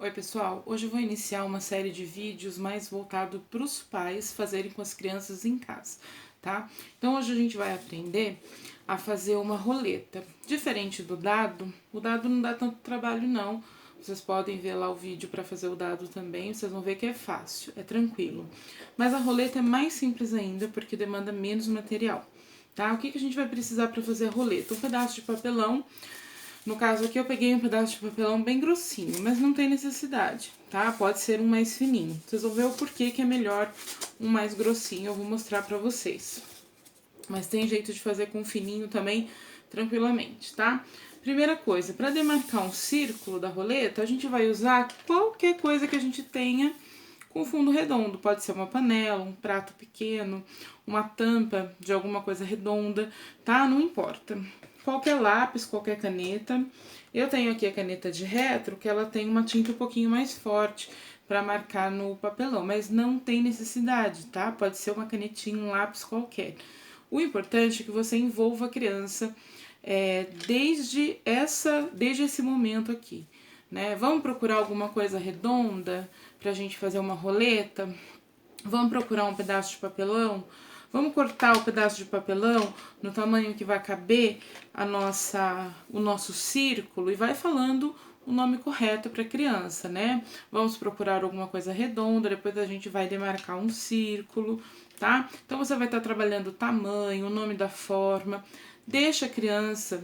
Oi pessoal, hoje eu vou iniciar uma série de vídeos mais voltado para os pais fazerem com as crianças em casa, tá? Então hoje a gente vai aprender a fazer uma roleta. Diferente do dado, o dado não dá tanto trabalho não. Vocês podem ver lá o vídeo para fazer o dado também, vocês vão ver que é fácil, é tranquilo. Mas a roleta é mais simples ainda porque demanda menos material, tá? O que a gente vai precisar para fazer a roleta? Um pedaço de papelão. No caso aqui eu peguei um pedaço de papelão bem grossinho, mas não tem necessidade, tá? Pode ser um mais fininho. Vocês vão ver o porquê que é melhor um mais grossinho, eu vou mostrar pra vocês. Mas tem jeito de fazer com fininho também, tranquilamente, tá? Primeira coisa, para demarcar um círculo da roleta, a gente vai usar qualquer coisa que a gente tenha com fundo redondo. Pode ser uma panela, um prato pequeno, uma tampa de alguma coisa redonda, tá? Não importa. Qualquer lápis, qualquer caneta. Eu tenho aqui a caneta de retro, que ela tem uma tinta um pouquinho mais forte para marcar no papelão, mas não tem necessidade, tá? Pode ser uma canetinha, um lápis qualquer. O importante é que você envolva a criança desde esse momento aqui, né? Vamos procurar alguma coisa redonda pra gente fazer uma roleta? Vamos procurar um pedaço de papelão? Vamos cortar o pedaço de papelão no tamanho que vai caber o nosso círculo e vai falando o nome correto para a criança, né? Vamos procurar alguma coisa redonda, depois a gente vai demarcar um círculo, tá? Então você vai estar trabalhando o tamanho, o nome da forma. Deixa a criança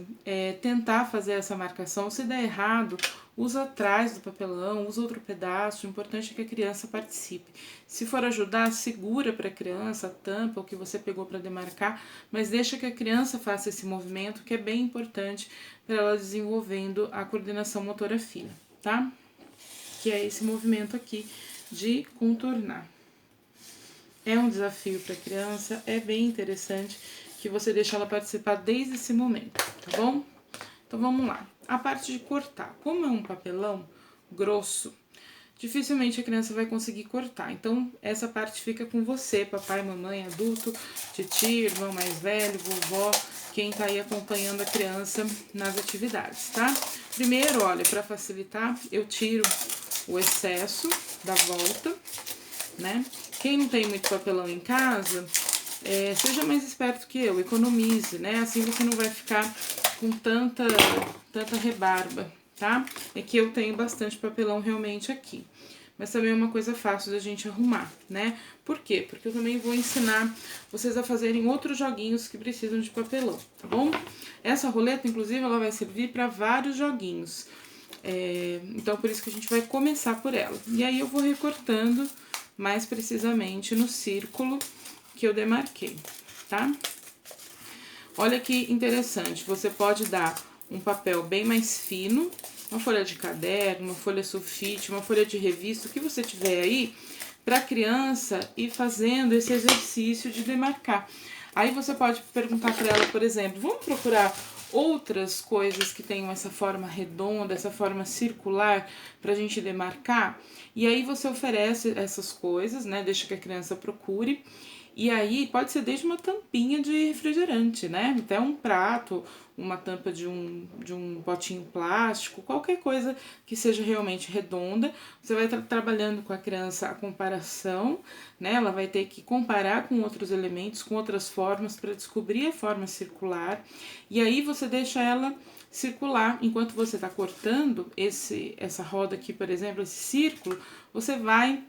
tentar fazer essa marcação. Se der errado, usa atrás do papelão, usa outro pedaço. O importante é que a criança participe. Se for ajudar, segura para a criança a tampa, o que você pegou para demarcar, mas deixa que a criança faça esse movimento, que é bem importante para ela desenvolvendo a coordenação motora fina, tá? Que é esse movimento aqui de contornar. É um desafio para a criança, é bem interessante que você deixe ela participar desde esse momento, tá bom? Então vamos lá. A parte de cortar. Como é um papelão grosso, dificilmente a criança vai conseguir cortar. Então essa parte fica com você, papai, mamãe, adulto, titio, irmão mais velho, vovó, quem tá aí acompanhando a criança nas atividades, tá? Primeiro, olha, para facilitar, eu tiro o excesso da volta, né? Quem não tem muito papelão em casa, seja mais esperto que eu, economize, né? Assim você não vai ficar com tanta rebarba, tá? É que eu tenho bastante papelão realmente aqui. Mas também é uma coisa fácil da gente arrumar, né? Por quê? Porque eu também vou ensinar vocês a fazerem outros joguinhos que precisam de papelão, tá bom? Essa roleta, inclusive, ela vai servir para vários joguinhos. Então, por isso que a gente vai começar por ela. E aí eu vou recortando mais precisamente no círculo que eu demarquei, tá? Olha que interessante, você pode dar um papel bem mais fino, uma folha de caderno, uma folha sulfite, uma folha de revista, o que você tiver aí, para a criança ir fazendo esse exercício de demarcar. Aí você pode perguntar para ela, por exemplo, vamos procurar outras coisas que tenham essa forma redonda, essa forma circular, para a gente demarcar? E aí você oferece essas coisas, né? Deixa que a criança procure. E aí pode ser desde uma tampinha de refrigerante, né? Até um prato, uma tampa de um potinho plástico, qualquer coisa que seja realmente redonda. Você vai estar trabalhando com a criança a comparação, né? Ela vai ter que comparar com outros elementos, com outras formas, para descobrir a forma circular. E aí você deixa ela circular. Enquanto você está cortando essa roda aqui, por exemplo, esse círculo, você vai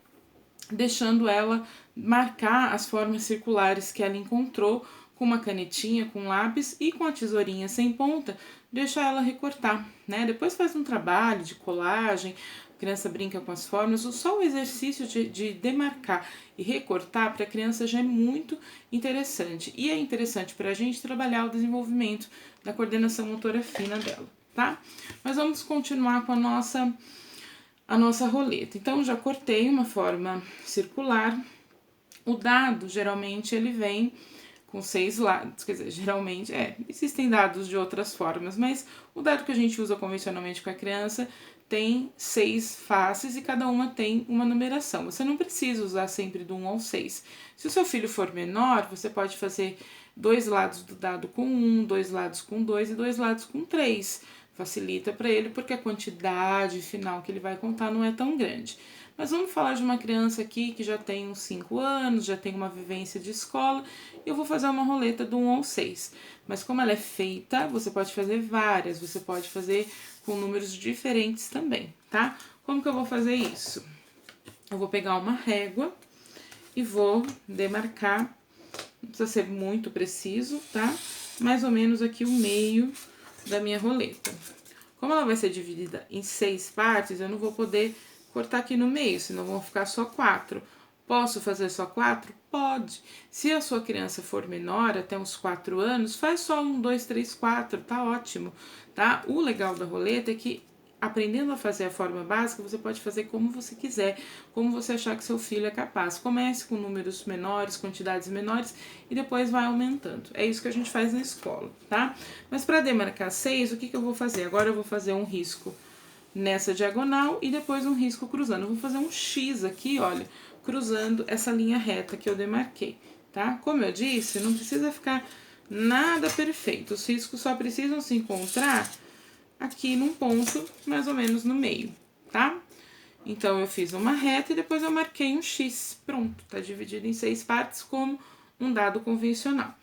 deixando ela marcar as formas circulares que ela encontrou com uma canetinha, com lápis e com a tesourinha sem ponta, deixa ela recortar, né? Depois faz um trabalho de colagem, a criança brinca com as formas, só o exercício de demarcar e recortar para a criança já é muito interessante. E é interessante para a gente trabalhar o desenvolvimento da coordenação motora fina dela, tá? Mas vamos continuar com a nossa roleta. Então, já cortei uma forma circular. O dado, geralmente, ele vem com 6 lados, quer dizer, geralmente, existem dados de outras formas, mas o dado que a gente usa convencionalmente com a criança tem 6 faces e cada uma tem uma numeração. Você não precisa usar sempre do 1 ao 6. Se o seu filho for menor, você pode fazer 2 lados do dado com 1, 2 lados com 2 e 2 lados com 3. facilita para ele porque a quantidade final que ele vai contar não é tão grande. Mas vamos falar de uma criança aqui que já tem uns 5 anos, já tem uma vivência de escola, e eu vou fazer uma roleta do 1 ao 6. Mas como ela é feita, você pode fazer várias, você pode fazer com números diferentes também, tá? Como que eu vou fazer isso? Eu vou pegar uma régua e vou demarcar, não precisa ser muito preciso, tá? Mais ou menos aqui o meio da minha roleta. Como ela vai ser dividida em 6 partes, eu não vou poder cortar aqui no meio, senão vão ficar só 4. Posso fazer só 4? Pode. Se a sua criança for menor, até uns 4 anos, faz só 1, 2, 3, 4, tá ótimo, tá? O legal da roleta é que, aprendendo a fazer a forma básica, você pode fazer como você quiser, como você achar que seu filho é capaz. Comece com números menores, quantidades menores e depois vai aumentando. É isso que a gente faz na escola, tá? Mas para demarcar 6, o que eu vou fazer? Agora eu vou fazer um risco nessa diagonal e depois um risco cruzando. Eu vou fazer um X aqui, olha, cruzando essa linha reta que eu demarquei, tá? Como eu disse, não precisa ficar nada perfeito. Os riscos só precisam se encontrar aqui num ponto, mais ou menos no meio, tá? Então, eu fiz uma reta e depois eu marquei um X. Pronto, tá dividido em 6 partes como um dado convencional.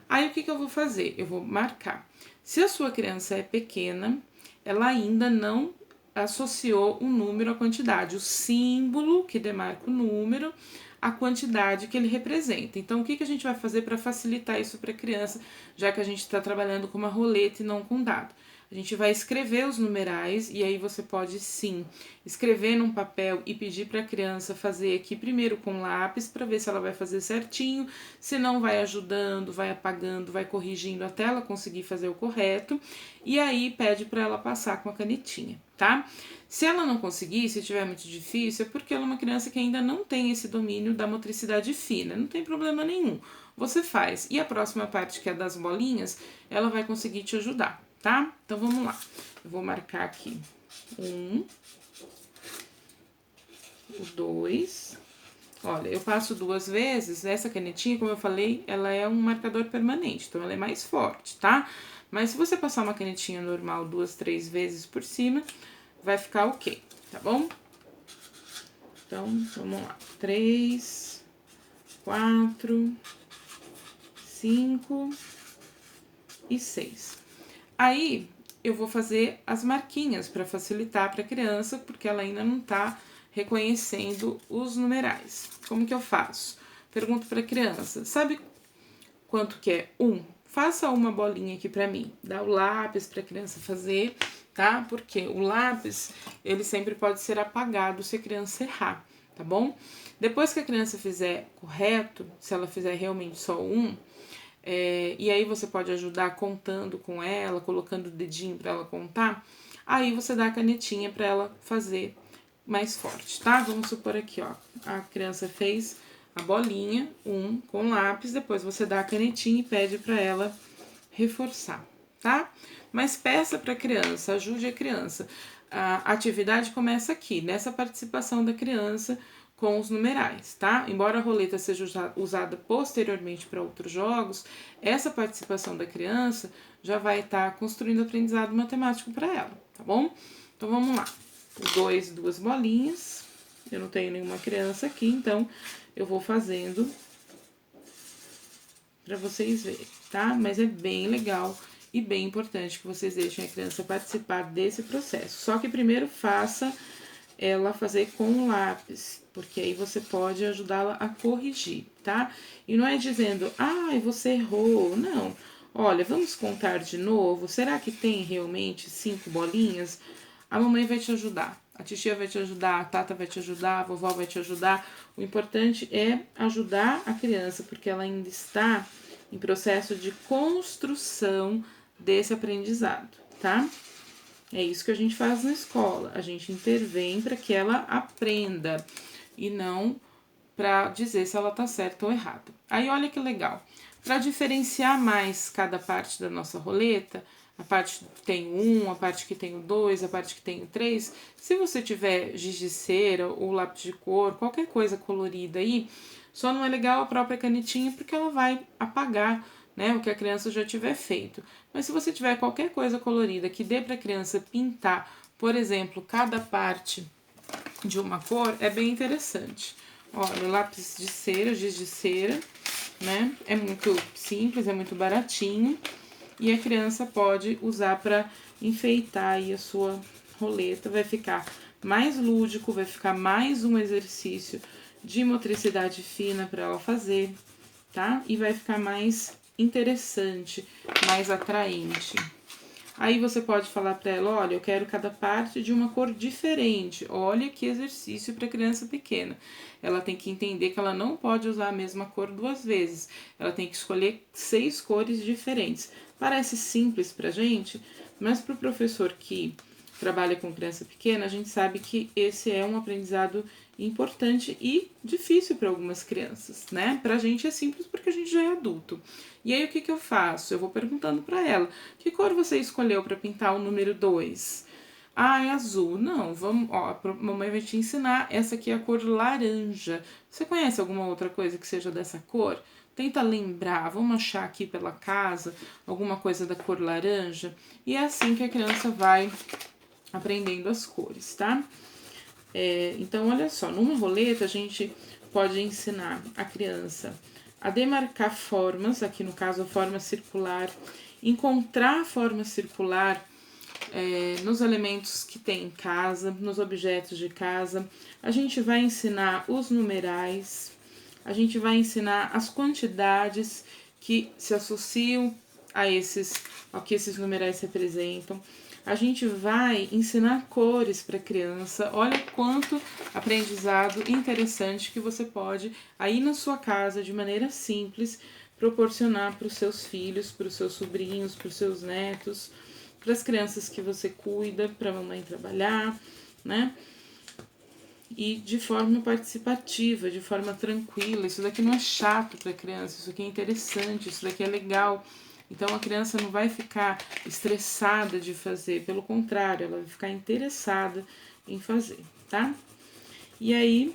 Aí, o que eu vou fazer? Eu vou marcar. Se a sua criança é pequena, ela ainda não associou o número à quantidade, o símbolo que demarca o número, a quantidade que ele representa. Então, o que a gente vai fazer para facilitar isso para a criança, já que a gente está trabalhando com uma roleta e não com dado? A gente vai escrever os numerais e aí você pode sim escrever num papel e pedir para a criança fazer aqui primeiro com lápis para ver se ela vai fazer certinho, se não vai ajudando, vai apagando, vai corrigindo até ela conseguir fazer o correto e aí pede para ela passar com a canetinha, tá? Se ela não conseguir, se tiver muito difícil, é porque ela é uma criança que ainda não tem esse domínio da motricidade fina, não tem problema nenhum. Você faz. E a próxima parte, que é das bolinhas, ela vai conseguir te ajudar, tá? Então, vamos lá. Eu vou marcar aqui o 2. Olha, eu passo 2 vezes. Essa canetinha, como eu falei, ela é um marcador permanente, então ela é mais forte, tá? Mas se você passar uma canetinha normal 2, 3 vezes por cima, vai ficar ok, tá bom? Então, vamos lá. 3, 4, 5 e 6. Aí, eu vou fazer as marquinhas para facilitar para a criança, porque ela ainda não tá reconhecendo os numerais. Como que eu faço? Pergunto para a criança, sabe quanto que é 1? Faça uma bolinha aqui para mim. Dá o lápis para a criança fazer, tá? Porque o lápis, ele sempre pode ser apagado se a criança errar, tá bom? Depois que a criança fizer correto, se ela fizer realmente só 1, e aí você pode ajudar contando com ela, colocando o dedinho para ela contar, aí você dá a canetinha para ela fazer mais forte, tá? Vamos supor aqui, ó, a criança fez a bolinha, 1 com lápis, depois você dá a canetinha e pede para ela reforçar, tá? Mas peça para a criança, ajude a criança. A atividade começa aqui, nessa participação da criança com os numerais, tá? Embora a roleta seja usada posteriormente para outros jogos, essa participação da criança já vai estar construindo aprendizado matemático para ela, tá bom? Então, vamos lá. 2 bolinhas. Eu não tenho nenhuma criança aqui, então eu vou fazendo para vocês verem, tá? Mas é bem legal e bem importante que vocês deixem a criança participar desse processo. Só que primeiro faça ela fazer com lápis, porque aí você pode ajudá-la a corrigir, tá? E não é dizendo, ai, você errou, não. Olha, vamos contar de novo, será que tem realmente 5 bolinhas? A mamãe vai te ajudar, a titia vai te ajudar, a tata vai te ajudar, a vovó vai te ajudar. O importante é ajudar a criança, porque ela ainda está em processo de construção desse aprendizado, tá? É isso que a gente faz na escola, a gente intervém para que ela aprenda e não para dizer se ela tá certa ou errada. Aí olha que legal, para diferenciar mais cada parte da nossa roleta, a parte que tem o 1, a parte que tem o 2, a parte que tem o 3, se você tiver giz de cera ou lápis de cor, qualquer coisa colorida aí, só não é legal a própria canetinha porque ela vai apagar né? O que a criança já tiver feito. Mas se você tiver qualquer coisa colorida que dê para a criança pintar, por exemplo, cada parte de uma cor, é bem interessante. Olha, lápis de cera, giz de cera, né? É muito simples, é muito baratinho. E a criança pode usar para enfeitar aí a sua roleta. Vai ficar mais lúdico, vai ficar mais um exercício de motricidade fina para ela fazer, tá? E vai ficar mais interessante, mais atraente. Aí você pode falar para ela, olha, eu quero cada parte de uma cor diferente. Olha que exercício para criança pequena. Ela tem que entender que ela não pode usar a mesma cor 2 vezes. Ela tem que escolher 6 cores diferentes. Parece simples pra gente, mas para o professor que trabalha com criança pequena, a gente sabe que esse é um aprendizado importante e difícil para algumas crianças, né? Pra gente é simples porque a gente já é adulto. E aí o que eu faço? Eu vou perguntando para ela: "Que cor você escolheu para pintar o número 2?" "Ah, é azul." "Não, vamos, ó, a mamãe vai te ensinar, essa aqui é a cor laranja. Você conhece alguma outra coisa que seja dessa cor? Tenta lembrar, vamos achar aqui pela casa alguma coisa da cor laranja." E é assim que a criança vai aprendendo as cores, tá? Então, olha só, numa roleta a gente pode ensinar a criança a demarcar formas, aqui no caso a forma circular, encontrar a forma circular nos elementos que tem em casa, nos objetos de casa. A gente vai ensinar os numerais, a gente vai ensinar as quantidades que se associam ao que esses numerais representam. A gente vai ensinar cores para a criança. Olha quanto aprendizado interessante que você pode, aí na sua casa, de maneira simples, proporcionar para os seus filhos, para os seus sobrinhos, para os seus netos, para as crianças que você cuida, para a mamãe trabalhar, né? E de forma participativa, de forma tranquila. Isso daqui não é chato para a criança, isso aqui é interessante, isso daqui é legal. Então a criança não vai ficar estressada de fazer, pelo contrário, ela vai ficar interessada em fazer, tá? E aí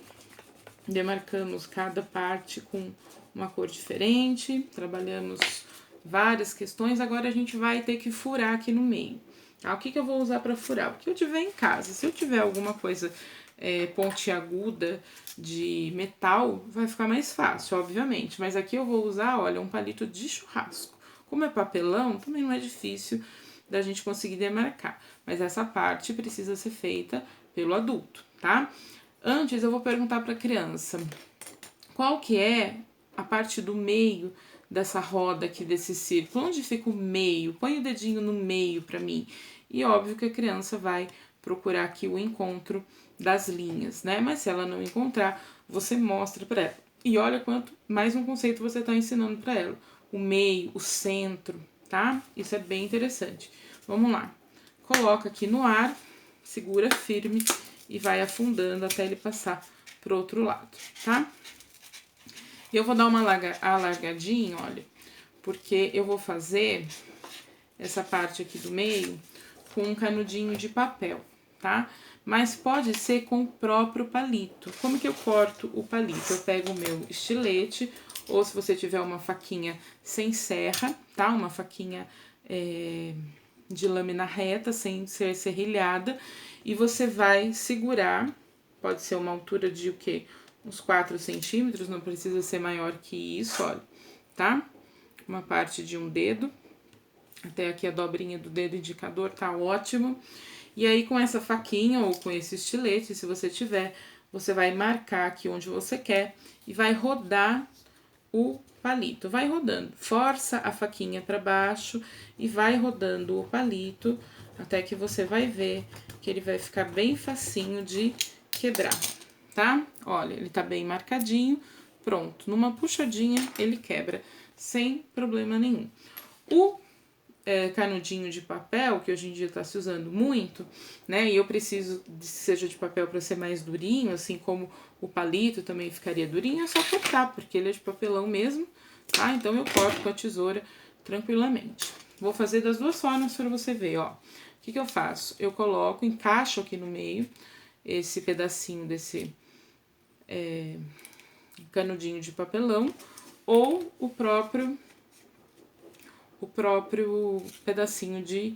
demarcamos cada parte com uma cor diferente, trabalhamos várias questões. Agora a gente vai ter que furar aqui no meio. Tá? O que eu vou usar para furar? O que eu tiver em casa. Se eu tiver alguma coisa pontiaguda de metal, vai ficar mais fácil, obviamente. Mas aqui eu vou usar, olha, um palito de churrasco. Como é papelão, também não é difícil da gente conseguir demarcar. Mas essa parte precisa ser feita pelo adulto, tá? Antes eu vou perguntar para a criança qual que é a parte do meio dessa roda aqui, desse círculo. Onde fica o meio? Põe o dedinho no meio para mim. E óbvio que a criança vai procurar aqui o encontro das linhas, né? Mas se ela não encontrar, você mostra para ela. E olha quanto mais um conceito você está ensinando para ela. O meio, o centro, tá? Isso é bem interessante. Vamos lá. Coloca aqui no ar, segura firme e vai afundando até ele passar pro outro lado, tá? Eu vou dar uma alargadinha, olha, porque eu vou fazer essa parte aqui do meio com um canudinho de papel, tá? Mas pode ser com o próprio palito. Como que eu corto o palito? Eu pego o meu estilete, ou se você tiver uma faquinha sem serra, tá? Uma faquinha de lâmina reta, sem ser serrilhada, e você vai segurar, pode ser uma altura de o quê? Uns 4 centímetros, não precisa ser maior que isso, olha, tá? Uma parte de um dedo, até aqui a dobrinha do dedo indicador tá ótimo. E aí com essa faquinha ou com esse estilete, se você tiver, você vai marcar aqui onde você quer e vai rodar o palito. Vai rodando, força a faquinha para baixo e vai rodando o palito até que você vai ver que ele vai ficar bem facinho de quebrar, tá? Olha, ele tá bem marcadinho, pronto. Numa puxadinha ele quebra sem problema nenhum. O canudinho de papel, que hoje em dia tá se usando muito, né? E eu preciso que seja de papel para ser mais durinho, assim como o palito também ficaria durinho, é só cortar, porque ele é de papelão mesmo, tá? Então eu corto com a tesoura tranquilamente. Vou fazer das duas formas para você ver, ó. O que eu faço? Eu coloco, encaixo aqui no meio esse pedacinho desse canudinho de papelão ou o próprio o próprio pedacinho de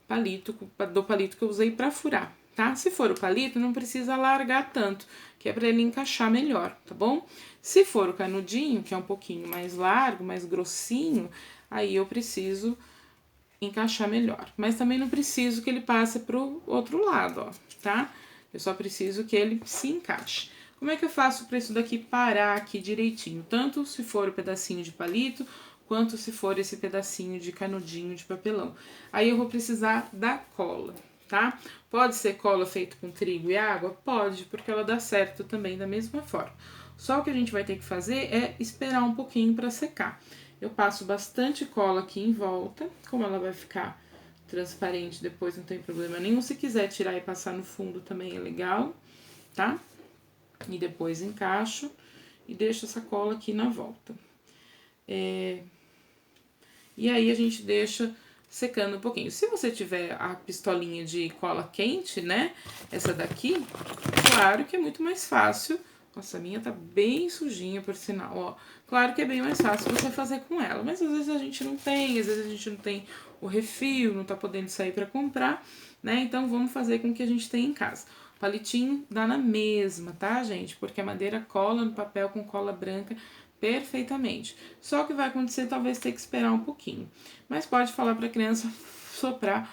palito, do palito que eu usei para furar, tá? Se for o palito, não precisa alargar tanto, que é para ele encaixar melhor, tá bom? Se for o canudinho, que é um pouquinho mais largo, mais grossinho, aí eu preciso encaixar melhor. Mas também não preciso que ele passe pro outro lado, ó, tá? Eu só preciso que ele se encaixe. Como é que eu faço para isso daqui parar aqui direitinho? Tanto se for o pedacinho de palito, quanto se for esse pedacinho de canudinho de papelão. Aí eu vou precisar da cola, tá? Pode ser cola feita com trigo e água? Pode, porque ela dá certo também da mesma forma. Só o que a gente vai ter que fazer é esperar um pouquinho para secar. Eu passo bastante cola aqui em volta, como ela vai ficar transparente depois, não tem problema nenhum. Se quiser tirar e passar no fundo também é legal, tá? E depois encaixo e deixo essa cola aqui na volta. E aí a gente deixa secando um pouquinho. Se você tiver a pistolinha de cola quente, né, essa daqui, claro que é muito mais fácil. Nossa, a minha tá bem sujinha, por sinal, ó. Claro que é bem mais fácil você fazer com ela, mas às vezes a gente não tem, às vezes a gente não tem o refil, não tá podendo sair pra comprar, né? Então vamos fazer com o que a gente tem em casa. O palitinho dá na mesma, tá, gente? Porque a madeira cola no papel com cola branca perfeitamente. Só que vai acontecer, talvez ter que esperar um pouquinho. Mas pode falar pra criança soprar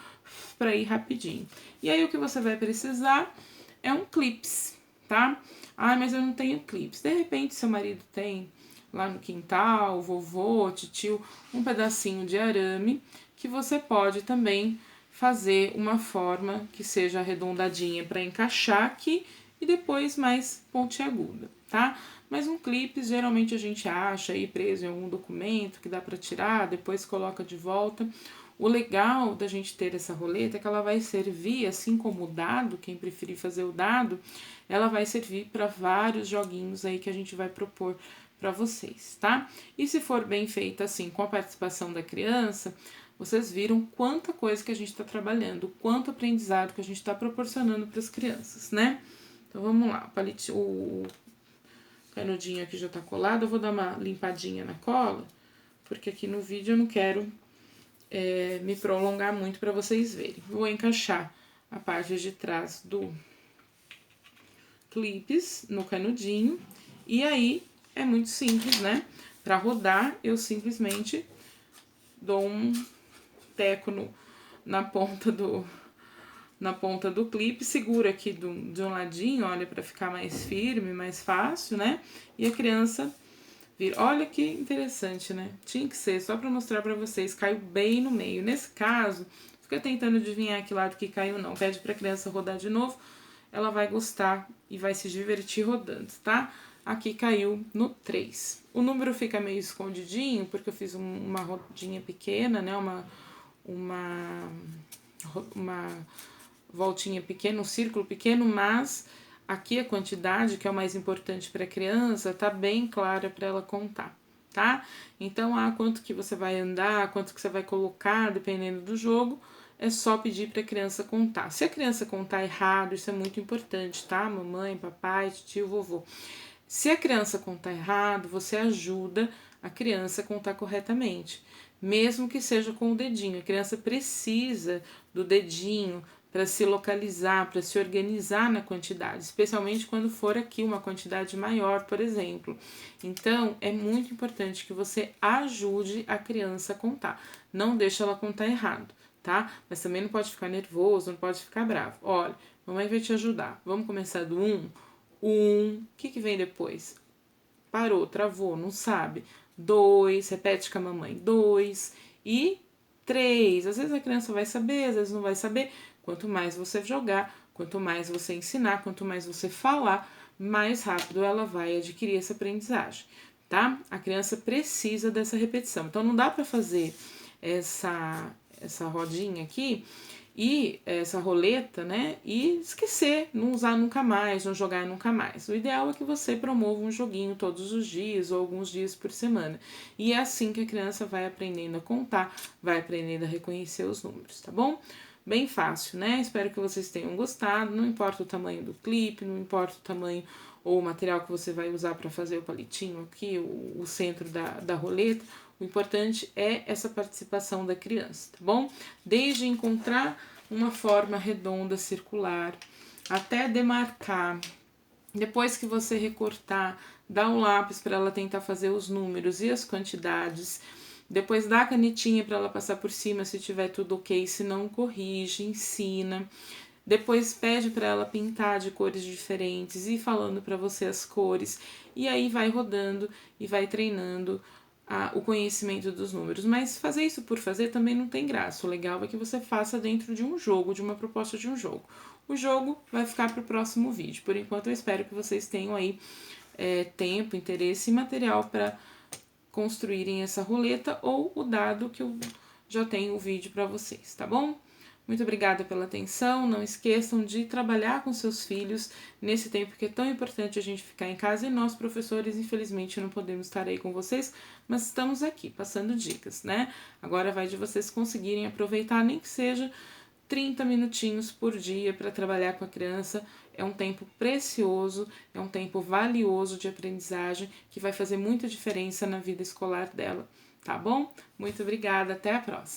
pra ir rapidinho. E aí o que você vai precisar é um clips, tá? Ah, mas eu não tenho clips. De repente, seu marido tem lá no quintal, vovô, titio, um pedacinho de arame que você pode também fazer uma forma que seja arredondadinha para encaixar aqui e depois mais pontiaguda, tá? Mas um clipe geralmente a gente acha aí preso em algum documento que dá para tirar, depois coloca de volta. O legal da gente ter essa roleta é que ela vai servir, assim como o dado, quem preferir fazer o dado, ela vai servir para vários joguinhos aí que a gente vai propor para vocês, tá? E se for bem feita assim, com a participação da criança, vocês viram quanta coisa que a gente está trabalhando, quanto aprendizado que a gente está proporcionando para as crianças, né? Então vamos lá, o canudinho aqui já tá colado, eu vou dar uma limpadinha na cola, porque aqui no vídeo eu não quero me prolongar muito para vocês verem. Vou encaixar a parte de trás do clips no canudinho, e aí é muito simples, né? Para rodar, eu simplesmente dou um teco na ponta do clipe, segura aqui de um ladinho, olha, para ficar mais firme, mais fácil, né? E a criança vira. Olha que interessante, né? Tinha que ser, só para mostrar para vocês, caiu bem no meio. Nesse caso, fica tentando adivinhar que lado que caiu, não. Pede pra criança rodar de novo, ela vai gostar e vai se divertir rodando, tá? Aqui caiu no 3. O número fica meio escondidinho, porque eu fiz uma rodinha pequena, né? Uma voltinha pequena, um círculo pequeno, mas aqui a quantidade, que é o mais importante para a criança, tá bem clara para ela contar, tá? Então, quanto que você vai andar, quanto que você vai colocar, dependendo do jogo, é só pedir para a criança contar. Se a criança contar errado, isso é muito importante, tá? Mamãe, papai, tio, vovô. Se a criança contar errado, você ajuda a criança a contar corretamente, mesmo que seja com o dedinho. A criança precisa do dedinho para se localizar, para se organizar na quantidade, especialmente quando for aqui uma quantidade maior, por exemplo. Então, é muito importante que você ajude a criança a contar. Não deixe ela contar errado, tá? Mas também não pode ficar nervoso, não pode ficar bravo. Olha, mamãe vai te ajudar. Vamos começar do 1. O que vem depois? Parou, travou, não sabe. 2, repete com a mamãe. 2 e 3. Às vezes a criança vai saber, às vezes não vai saber. Quanto mais você jogar, quanto mais você ensinar, quanto mais você falar, mais rápido ela vai adquirir essa aprendizagem, tá? A criança precisa dessa repetição. Então não dá para fazer essa rodinha aqui e essa roleta, né? E esquecer, não usar nunca mais, não jogar nunca mais. O ideal é que você promova um joguinho todos os dias ou alguns dias por semana. E é assim que a criança vai aprendendo a contar, vai aprendendo a reconhecer os números, tá bom? Bem fácil, né? Espero que vocês tenham gostado. Não importa o tamanho do clipe, não importa o tamanho ou o material que você vai usar para fazer o palitinho aqui, o centro da roleta. O importante é essa participação da criança, tá bom? Desde encontrar uma forma redonda, circular, até demarcar. Depois que você recortar, dá um lápis para ela tentar fazer os números e as quantidades. Depois dá a canetinha para ela passar por cima se tiver tudo ok, se não corrige, ensina. Depois pede para ela pintar de cores diferentes e falando para você as cores. E aí vai rodando e vai treinando o conhecimento dos números. Mas fazer isso por fazer também não tem graça. O legal é que você faça dentro de um jogo, de uma proposta de um jogo. O jogo vai ficar para o próximo vídeo. Por enquanto eu espero que vocês tenham aí tempo, interesse e material para construírem essa roleta ou o dado que eu já tenho o vídeo para vocês, tá bom? Muito obrigada pela atenção, não esqueçam de trabalhar com seus filhos nesse tempo que é tão importante a gente ficar em casa e nós, professores, infelizmente não podemos estar aí com vocês, mas estamos aqui passando dicas, né? Agora vai de vocês conseguirem aproveitar, nem que seja 30 minutinhos por dia para trabalhar com a criança. É um tempo precioso, é um tempo valioso de aprendizagem que vai fazer muita diferença na vida escolar dela, tá bom? Muito obrigada, até a próxima!